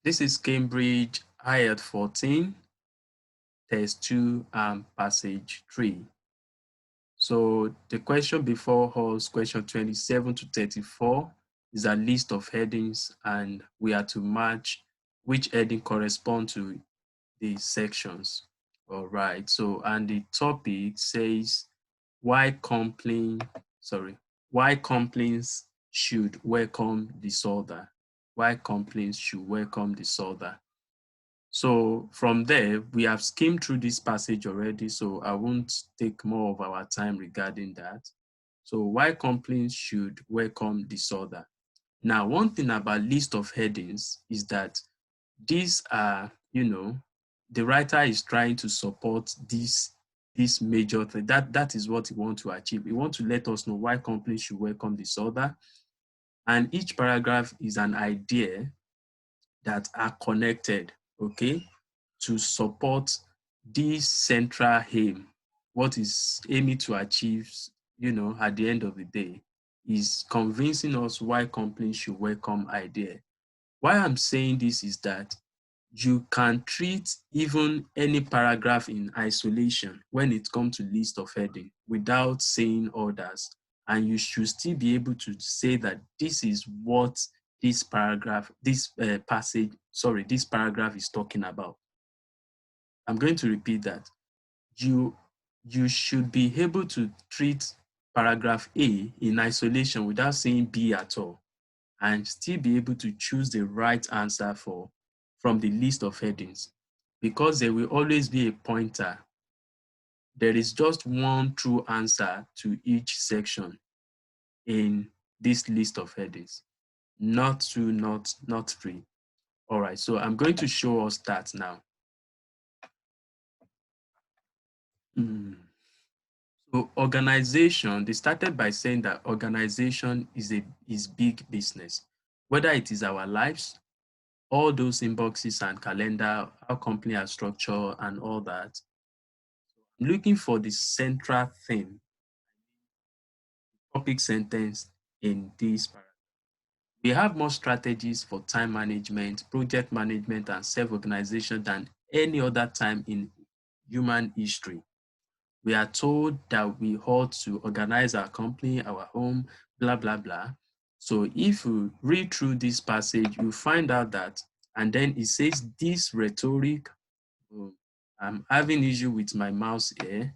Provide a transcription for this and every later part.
This is Cambridge IELTS 14, Test 2 and Passage 3. So the question before us, question 27 to 34, is a list of headings, and we are to match which heading correspond to the sections. All right, so and the topic says why complaints should welcome disorder. Why complaints should welcome disorder. So from there, we have skimmed through this passage already, so I won't take more of our time regarding that. So why complaints should welcome disorder. Now, one thing about list of headings is that these are, the writer is trying to support this major thing. That is what he wants to achieve. He wants to let us know why complaints should welcome disorder. And each paragraph is an idea that are connected, okay, to support this central aim. What is aiming to achieve, at the end of the day, is convincing us why complaints should welcome idea. Why I'm saying this is that you can treat even any paragraph in isolation when it comes to list of heading without saying others, and you should still be able to say that this is what this paragraph is talking about. I'm going to repeat that. You should be able to treat paragraph A in isolation without saying B at all, and still be able to choose the right answer from the list of headings, because there will always be a pointer. There is just one true answer to each section in this list of headings, not two, not three. All right, so I'm going to show us that now. So organization, they started by saying that organization is big business, whether it is our lives, all those inboxes and calendar, how company are structured and all that. I'm looking for the central theme, topic sentence in this paragraph. We have more strategies for time management, project management, and self-organization than any other time in human history. We are told that we ought to organize our company, our home, blah, blah, blah. So if you read through this passage, you find out that, and then it says this rhetoric. I'm having issue with my mouse here.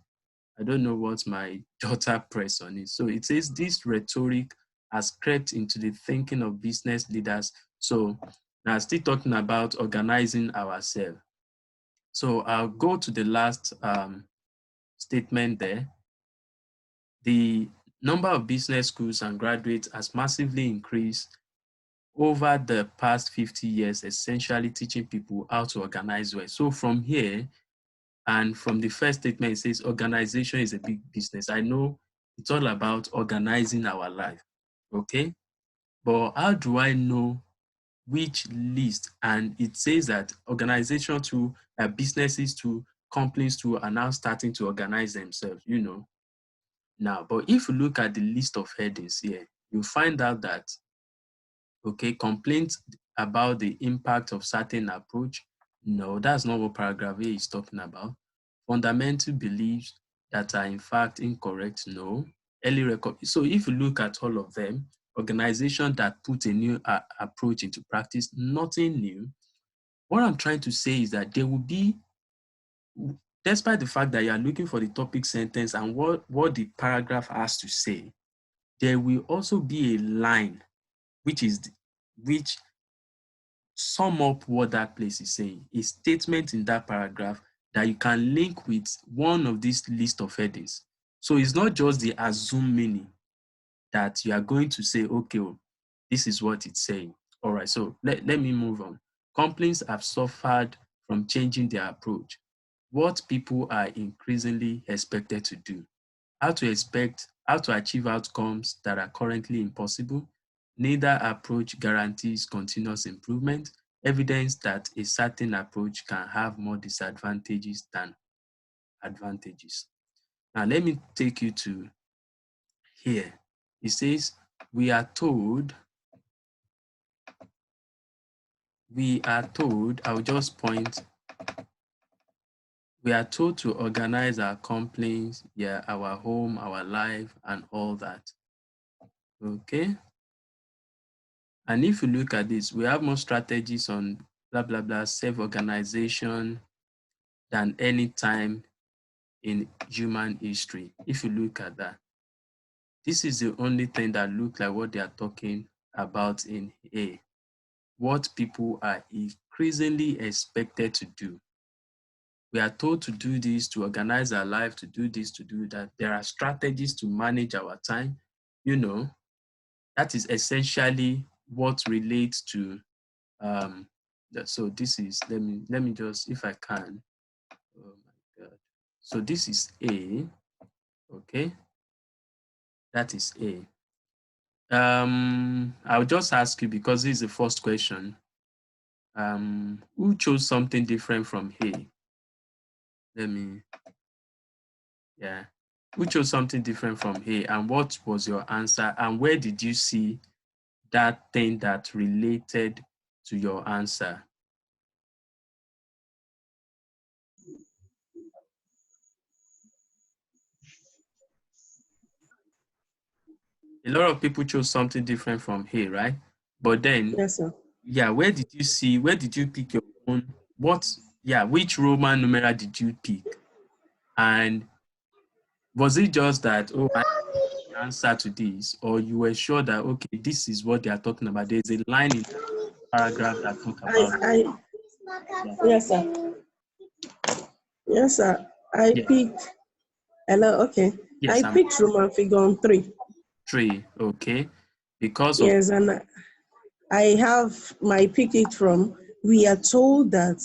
I don't know what my daughter pressed on it. So it says this rhetoric has crept into the thinking of business leaders. So now still talking about organizing ourselves. So I'll go to the last statement there. The number of business schools and graduates has massively increased over the past 50 years, essentially teaching people how to organize well. So from here, and from the first statement, it says organization is a big business. I know it's all about organizing our life, okay? But how do I know which list? And it says that organization to businesses to companies to are now starting to organize themselves, Now, but if you look at the list of headings here, you find out that, okay, complaints about the impact of certain approach. No, that's not what paragraph A is talking about. Fundamental beliefs that are in fact incorrect. No. Early record. So if you look at all of them, organization that put a new approach into practice, nothing new. What I'm trying to say is that there will be, despite the fact that you are looking for the topic sentence and what the paragraph has to say, there will also be a line which sum up what that place is saying, a statement in that paragraph that you can link with one of these list of headings. So it's not just the assumed meaning that you are going to say, okay, well, this is what it's saying. All right, so let me move on. Companies have suffered from changing their approach. What people are increasingly expected to do. How to achieve outcomes that are currently impossible. Neither approach guarantees continuous improvement. Evidence that a certain approach can have more disadvantages than advantages. Now, let me take you to here. It says, we are told we are told, I'll just point, we are told to organize our complaints, yeah, our home, our life, and all that. Okay. And if you look at this, we have more strategies on blah, blah, blah, self-organization than any time in human history. If you look at that, this is the only thing that looks like what they are talking about in A. What people are increasingly expected to do. We are told to do this, to organize our life, to do this, to do that. There are strategies to manage our time. You know, that is essentially what relates to so this is, let me just, if I can, oh my god, so this is A. Okay, that is A. I'll just ask you, because this is the first question, who chose something different from A? Let me, yeah, who chose something different from A, and what was your answer, and where did you see that thing that related to your answer? A lot of people chose something different from A, right? But then, Yes, sir. yeah, where did you see, where did you pick your own, what, yeah, which Roman numeral did you pick? And was it just that, oh, I answer to this, or you were sure that, okay, this is what they are talking about? There's a line in that paragraph that talk about, I, yeah, yes, sir. Yes, sir. I yeah, picked, hello, okay. I yes, I'm picked Roman figure 3. three, okay, because of, Yes, and I have my pick it from, we are told that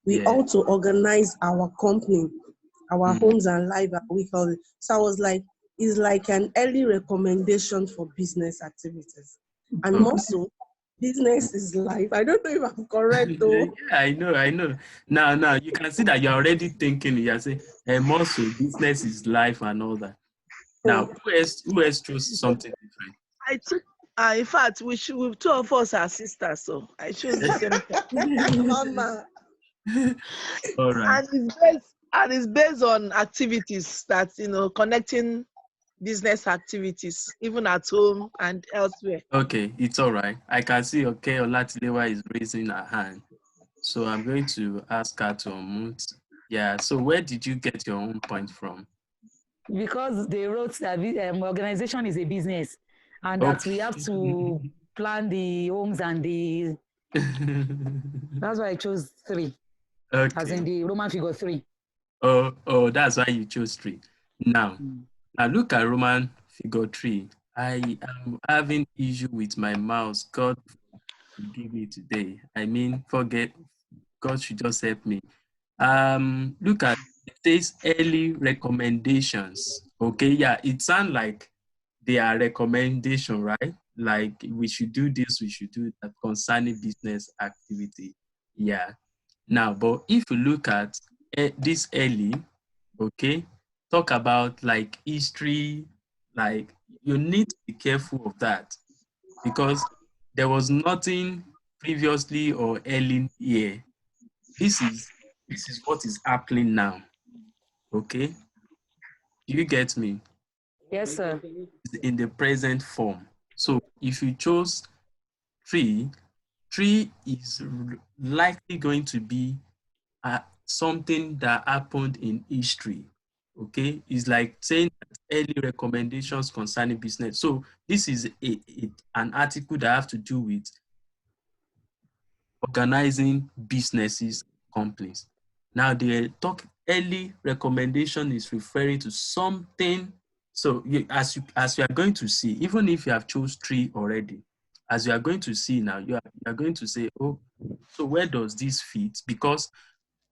we yeah, ought to organize our company, our mm, homes and life, and we call it. So I was like, it's like an early recommendation for business activities. And more okay. so, business is life. I don't know if I'm correct Yeah, though. I know. Now, you can see that you're already thinking. You're saying, and also, business is life and all that. Now, Hmm. who else chose something different? I took, in fact, two of us are sisters, so I chose the same thing. Mama. All right. And it's based on activities that, connecting business activities, even at home and elsewhere. Okay, it's all right. I can see, okay, Olatilewa is raising her hand. So I'm going to ask her to unmute. Yeah, so where did you get your own point from? Because they wrote that organization is a business and that we have to Okay. plan the homes and the. That's why I chose 3, as in Okay. the Roman figure 3. Oh, that's why you chose three. Now look at Roman figure 3. I am having issue with my mouse. God forgive me today. I mean, forget. God should just help me. Look at it says early recommendations. Okay, yeah, it sounds like they are recommendation, right? Like we should do this, we should do that concerning business activity. Yeah. Now, but if you look at this early, okay, talk about like history, like you need to be careful of that because there was nothing previously or early here. This is what is happening now. Okay, do you get me? Yes, sir. It's in the present form. So if you chose three, three is likely going to be something that happened in history. Okay, it's like saying that early recommendations concerning business. So this is an article that have to do with organizing businesses, companies. Now the talk early recommendation is referring to something. So as you are going to see, even if you have chose three already, as you are going to see now, you are going to say, oh, so where does this fit? Because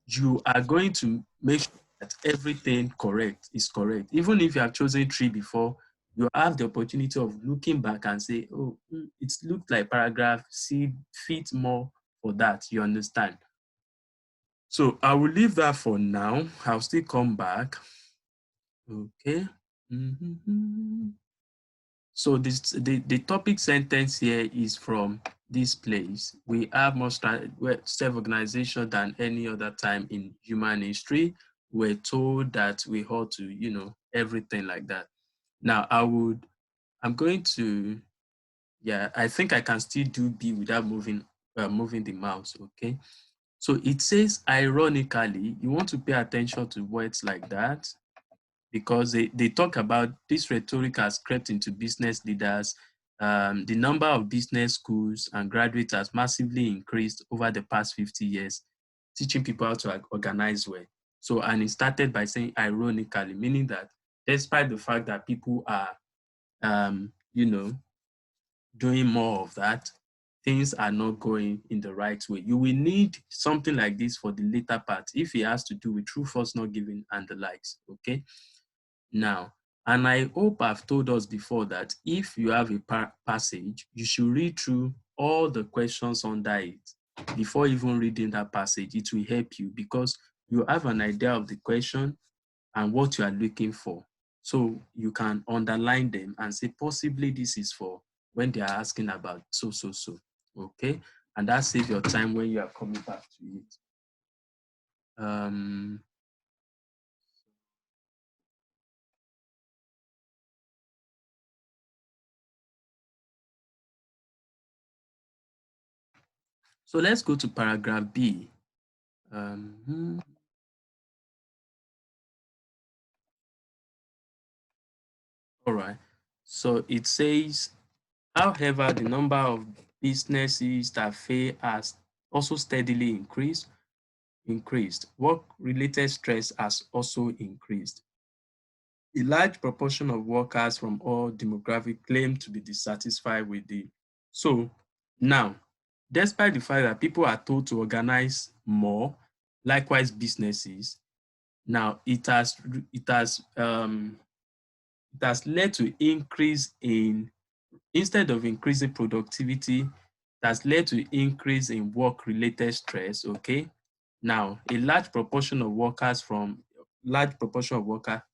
you are going to make sure that everything correct is correct. Even if you have chosen three before, you have the opportunity of looking back and say, oh, it looked like paragraph C fit more for that. You understand? So I will leave that for now. I'll still come back. Okay. Mhm. So the topic sentence here is from this place, we have more self-organization than any other time in human history. We're told that we ought to, everything like that. Now, I'm going to, I think I can still do B without moving the mouse, okay? So it says, ironically, you want to pay attention to words like that, because they talk about this rhetoric has crept into business leaders. The number of business schools and graduates has massively increased over the past 50 years, teaching people how to organize well. So, and it started by saying ironically, meaning that despite the fact that people are, doing more of that, things are not going in the right way. You will need something like this for the later part if it has to do with true force not given and the likes, okay? Now, and I hope I've told us before that if you have a passage, you should read through all the questions under it before even reading that passage. It will help you because you have an idea of the question and what you are looking for. So you can underline them and say, possibly this is for when they are asking about so. Okay? And that saves your time when you are coming back to it. So let's go to paragraph B. All right. So it says, however, the number of businesses that fail has also steadily increased. Work-related stress has also increased. A large proportion of workers from all demographics claim to be dissatisfied with the. So now, despite the fact that people are told to organize more, likewise businesses, now it has led to increase in, instead of increasing productivity, it has led to increase in work-related stress, okay? Now, a large proportion of workers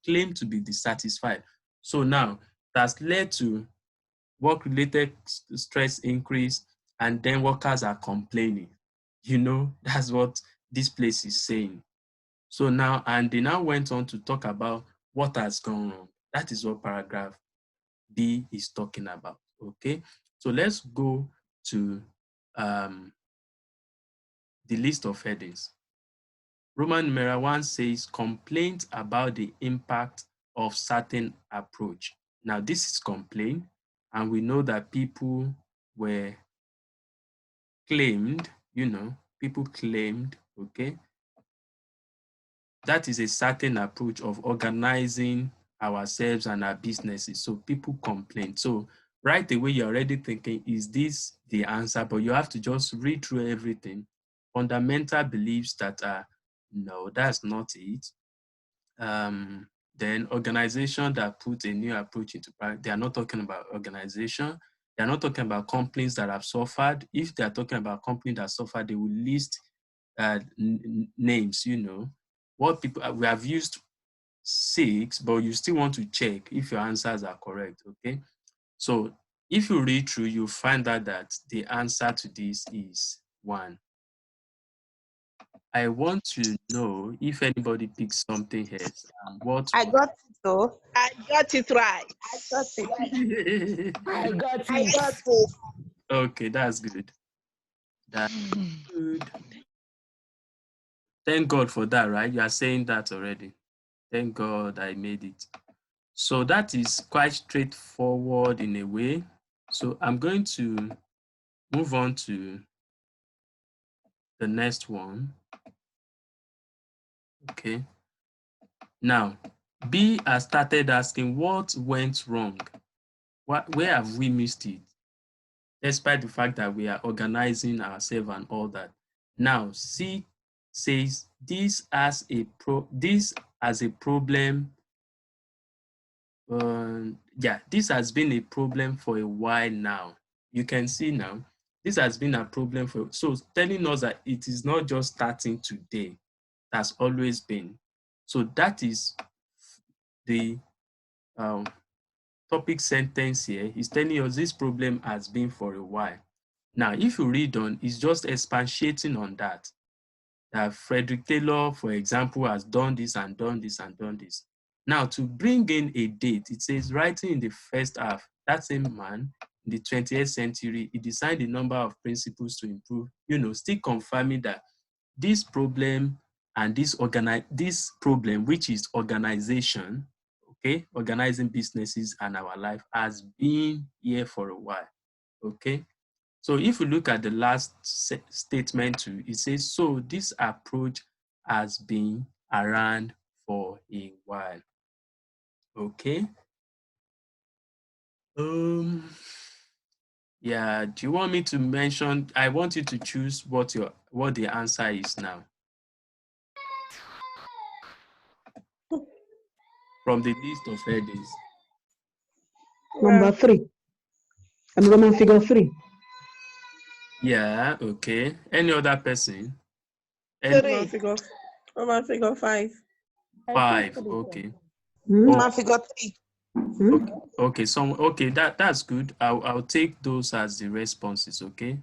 claim to be dissatisfied. So now, it has led to work-related stress increase, and then workers are complaining. That's what this place is saying. So now, and they now went on to talk about what has gone wrong. That is what paragraph B is talking about, okay? So let's go to the list of headings. Roman numeral 1 says complaints about the impact of certain approach. Now this is complaint, and we know that people were claimed, people claimed, okay? That is a certain approach of organizing ourselves and our businesses. So people complain. So right away, you're already thinking, is this the answer? But you have to just read through everything. Fundamental beliefs that are, no, that's not it. Then organization that put a new approach into practice. They are not talking about organization. They are not talking about companies that have suffered. If they are talking about companies that suffered, they will list names, what people, we have used 6, but you still want to check if your answers are correct, okay? So if you read through, you find out that the answer to this is 1. I want to know if anybody picks something else and what. I got it though. I got it right. I got it. I got I it. got it. Okay, that's good. That's good. Thank God for that, right? You are saying that already. Thank God I made it. So that is quite straightforward in a way. So I'm going to move on to the next one. Okay. Now, B has started asking what went wrong? Where have we missed it? Despite the fact that we are organizing ourselves and all that. Now, C says this as a problem. This has been a problem for a while now. You can see now, this has been a problem so telling us that it is not just starting today, it has always been. So that is the topic sentence here. Is telling us this problem has been for a while. Now, if you read on, it's just expatiating on that. That Frederick Taylor, for example, has done this and done this and done this. Now, to bring in a date, it says writing in the first half, that same man in the 20th century, he designed a number of principles to improve, still confirming that this problem and this problem, which is organization, okay, organizing businesses and our life, has been here for a while, okay. So if you look at the last statement too, it says, so this approach has been around for a while. Okay. Yeah, do you want me to mention? I want you to choose what the answer is now. From the list of headings. Number 3. And Roman figure 3. Yeah, okay. Any other person? Roman figure 5. 5, okay. Roman figure 3. Okay, that's good. I'll take those as the responses, okay?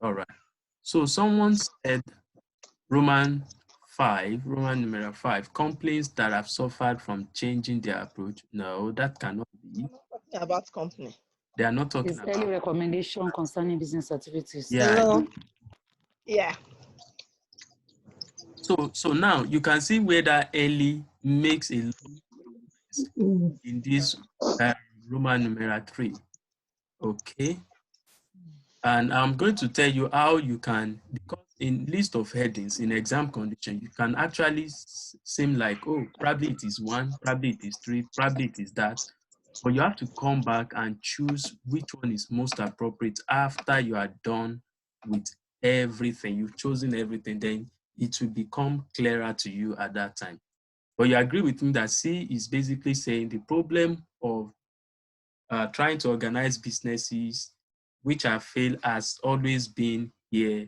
All right. So someone said Roman numeral 5, complaints that have suffered from changing their approach. No, that cannot be. Talking about company. They are not talking It's about early recommendation concerning business activities. Yeah. Hello. Yeah. So now you can see where that early makes a lot of sense in this Roman numeral 3. Okay. And I'm going to tell you how you can, because in list of headings, in exam condition, you can actually seem like, oh, probably it is 1, probably it is 3, probably it is that. But you have to come back and choose which one is most appropriate after you are done with everything. You've chosen everything, then it will become clearer to you at that time. But you agree with me that C is basically saying the problem of trying to organize businesses which have failed has always been here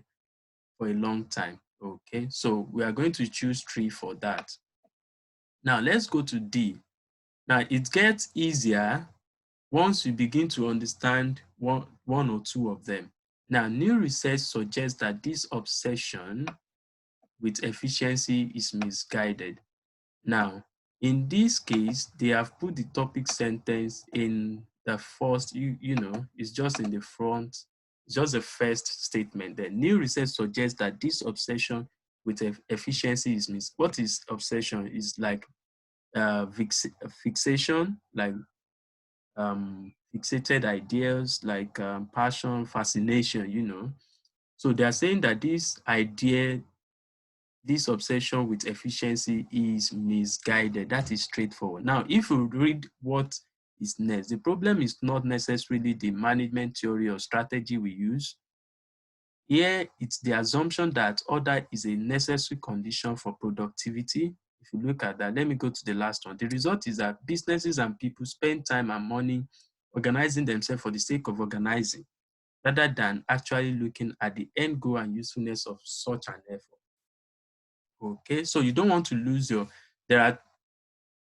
for a long time. Okay, so we are going to choose 3 for that. Now let's go to D. Now it gets easier once you begin to understand one or two of them. Now, new research suggests that this obsession with efficiency is misguided. Now, in this case, they have put the topic sentence in the first, it's just in the front, it's just the first statement. The new research suggests that this obsession with efficiency is what is obsession? Is like fixation, like fixated ideas, like passion, fascination, So they are saying that this idea, this obsession with efficiency is misguided. That is straightforward. Now, if you read what is next, the problem is not necessarily the management theory or strategy we use. Here, it's the assumption that order is a necessary condition for productivity. If you look at that, let me go to the last one. The result is that businesses and people spend time and money organizing themselves for the sake of organizing, rather than actually looking at the end goal and usefulness of such an effort. Okay, so you don't want to lose by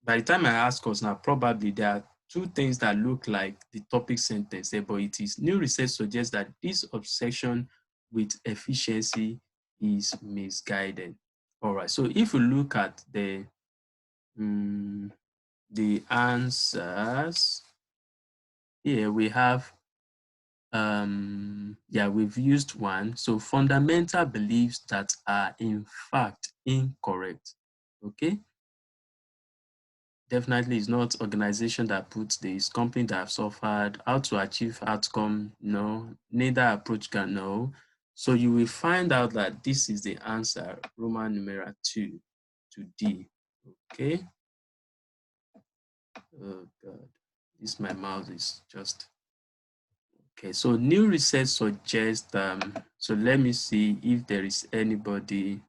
the time I ask us now, probably there are 2 things that look like the topic sentence there, but it is new research suggests that this obsession with efficiency is misguided. All right, so if you look at the answers, here we have, we've used 1. So fundamental beliefs that are in fact incorrect. Okay. Definitely is not organization that puts this, company that have suffered, how to achieve outcome, no, neither approach can know. So you will find out that this is the answer, Roman numeral 2 to D. Okay. Oh God, this my mouse is just, okay. So new research suggests, so let me see if there is anybody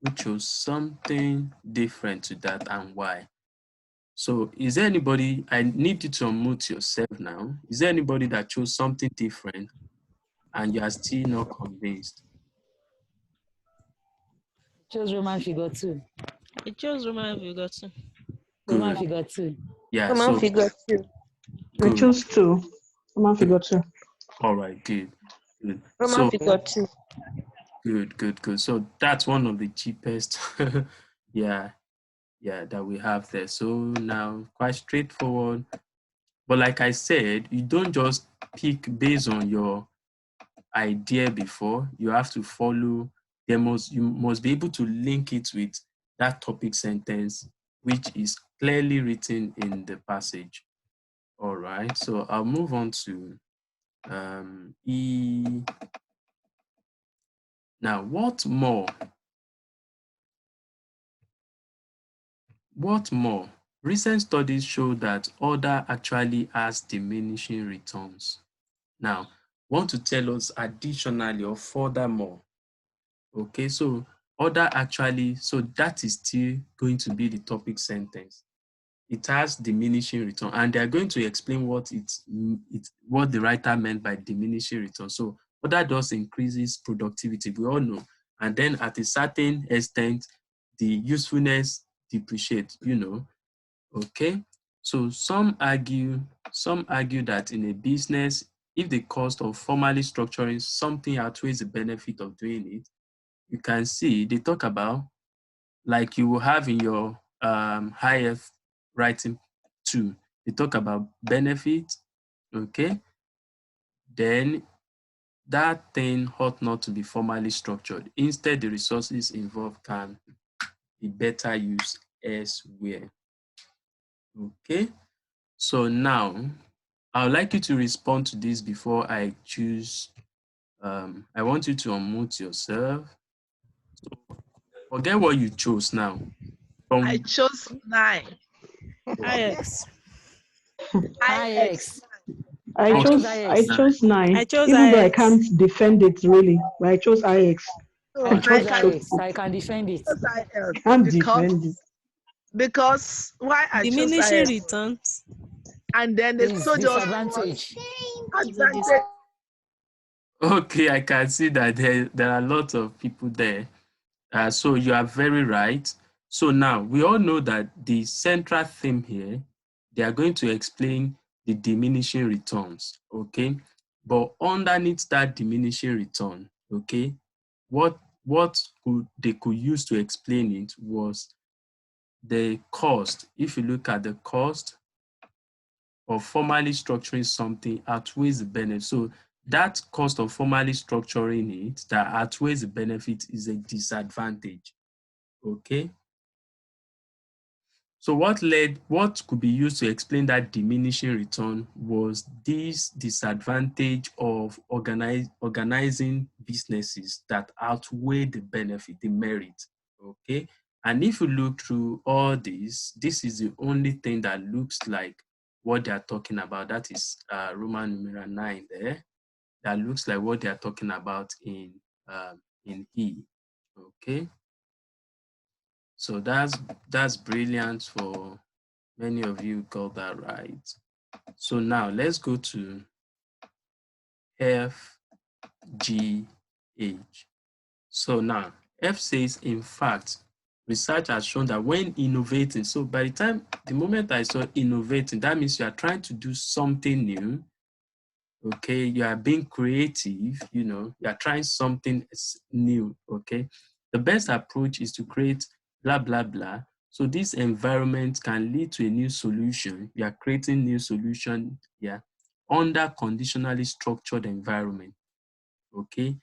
who chose something different to that and why. So is there anybody, I need you to unmute yourself now. Is there anybody that chose something different and you are still not convinced? Chose Roman figure 2. I chose Roman figure 2. Roman Good. figure 2. Yeah, Roman so figure 2. I good. choose 2. Roman figure 2. All right, good. Good. Roman So figure 2. good. So that's one of the cheapest, yeah, that we have there. So now quite straightforward. But like I said, you don't just pick based on your idea before. You have to follow. You must be able to link it with that topic sentence, which is clearly written in the passage. All right. So I'll move on to E. Now, what more? What more? Recent studies show that order actually has diminishing returns. Now, want to tell us additionally or furthermore. Okay, so order actually, so that is still going to be the topic sentence. It has diminishing return, and they're going to explain what what the writer meant by diminishing return. So order does increases productivity, we all know, and then at a certain extent, the usefulness depreciates, Okay, so some argue that in a business, if the cost of formally structuring something outweighs the benefit of doing it, you can see they talk about, like you will have in your high F writing too. They talk about benefit, okay? Then that thing ought not to be formally structured. Instead, the resources involved can be better used elsewhere. Okay, so now I would like you to respond to this before I choose. I want you to unmute yourself. So forget what you chose now. I From chose 9. IX. IX. IX. I I okay, chose chose I IX. chose I nine, chose even though I IX. can't defend it really, but I chose IX. So I I I chose trust can chose IX. I can defend it. choose IX I'm because defending. why I chose Diminishing IX, returns and then they Is told us what disadvantage. is a advantage. okay, I can see that there are lots of people there. So you are very right. So now we all know that the central theme here, they are going to explain the diminishing returns, okay? But underneath that diminishing return, okay, what they could use to explain it was the cost. If you look at the cost of formally structuring something outweighs the benefit. So that cost of formally structuring it that outweighs the benefit is a disadvantage. Okay. So what could be used to explain that diminishing return was this disadvantage of organizing businesses that outweigh the benefit, the merit. Okay. And if you look through all this is the only thing that looks like what they are talking about. That is Roman numeral 9 there. That looks like what they are talking about in E. Okay. So that's brilliant for many of you got that right. So now let's go to F, G, H. So now F says, in fact, research has shown that when innovating, so by the moment I saw innovating, that means you are trying to do something new. Okay, you are being creative, you are trying something new. Okay, the best approach is to create blah blah blah. So this environment can lead to a new solution. You are creating new solution, yeah, under conditionally structured environment. Okay,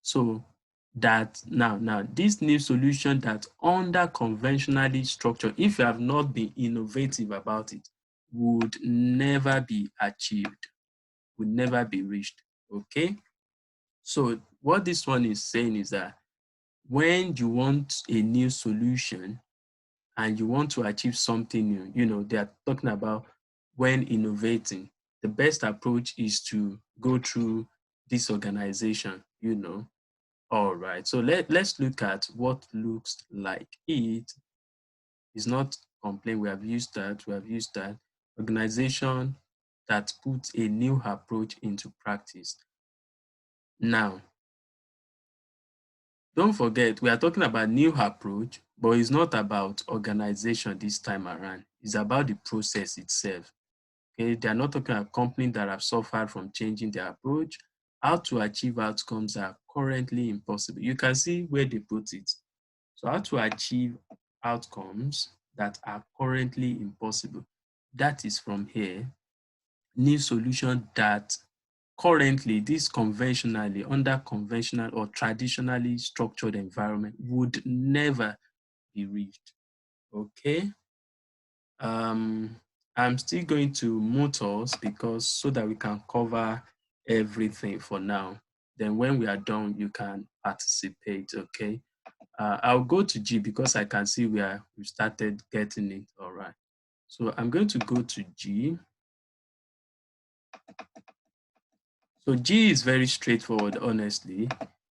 so that now this new solution that under conventionally structured, if you have not been innovative about it, would never be achieved, would never be reached. Okay, so what this one is saying is that when you want a new solution and you want to achieve something new, they are talking about when innovating, the best approach is to go through this organization. All right, so let's look at what looks like it is not complaint. We have used that organization that puts a new approach into practice. Now, don't forget, we are talking about new approach, but it's not about organization this time around. It's about the process itself. Okay, they are not talking about companies that have suffered from changing their approach. how to achieve outcomes are currently impossible. You can see where they put it. So how to achieve outcomes that are currently impossible. That is from here. New solution that currently, this conventionally, under conventional or traditionally structured environment would never be reached. Okay. Um, I'm still going to mute us because so that we can cover everything for now. Then when we are done, you can participate. Okay. I'll go to G because I can see we started getting it. All right. So I'm going to go to G. So G is very straightforward, honestly.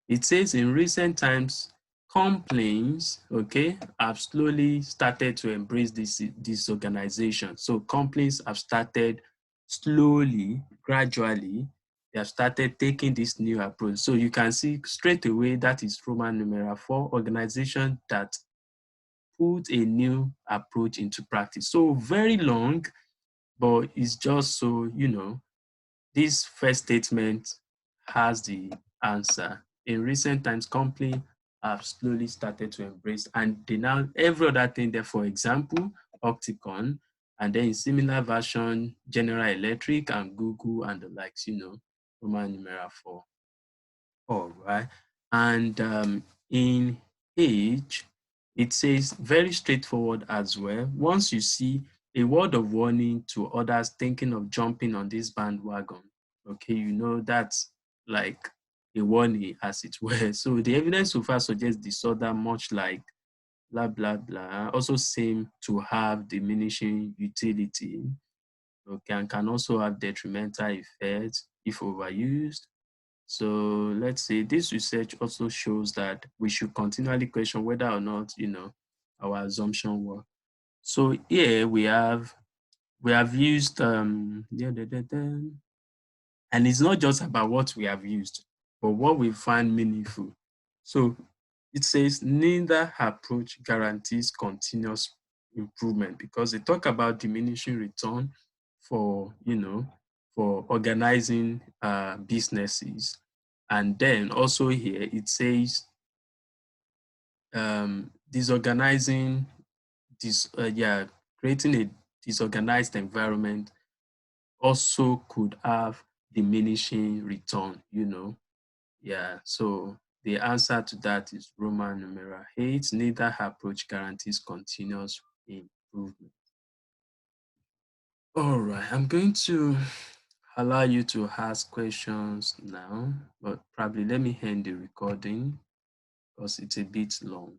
It says in recent times, companies, okay, have slowly started to embrace this organization. So companies have started slowly, gradually, they have started taking this new approach. So you can see straight away that is Roman numeral 4, organization that put a new approach into practice. So very long, but it's just so, this first statement has the answer. In recent times, companies have slowly started to embrace, and they now every other thing there. For example, Opticon, and then in similar version, General Electric and Google and the likes. Roman numeral 4. All right, and in H, it says very straightforward as well. Once you see a word of warning to others thinking of jumping on this bandwagon, okay, that's like a warning as it were. So the evidence so far suggests disorder much like blah blah blah also seem to have diminishing utility, okay, and can also have detrimental effects if overused. So let's say this research also shows that we should continually question whether or not, our assumption work. So here we have used and it's not just about what we have used, but what we find meaningful. So it says neither approach guarantees continuous improvement because they talk about diminishing return for, for organizing businesses. And then also here it says disorganizing, creating a disorganized environment also could have diminishing return. Yeah, so the answer to that is Roman numeral 8. Neither approach guarantees continuous improvement. All right, I'm going to allow you to ask questions now, but probably let me end the recording because it's a bit long.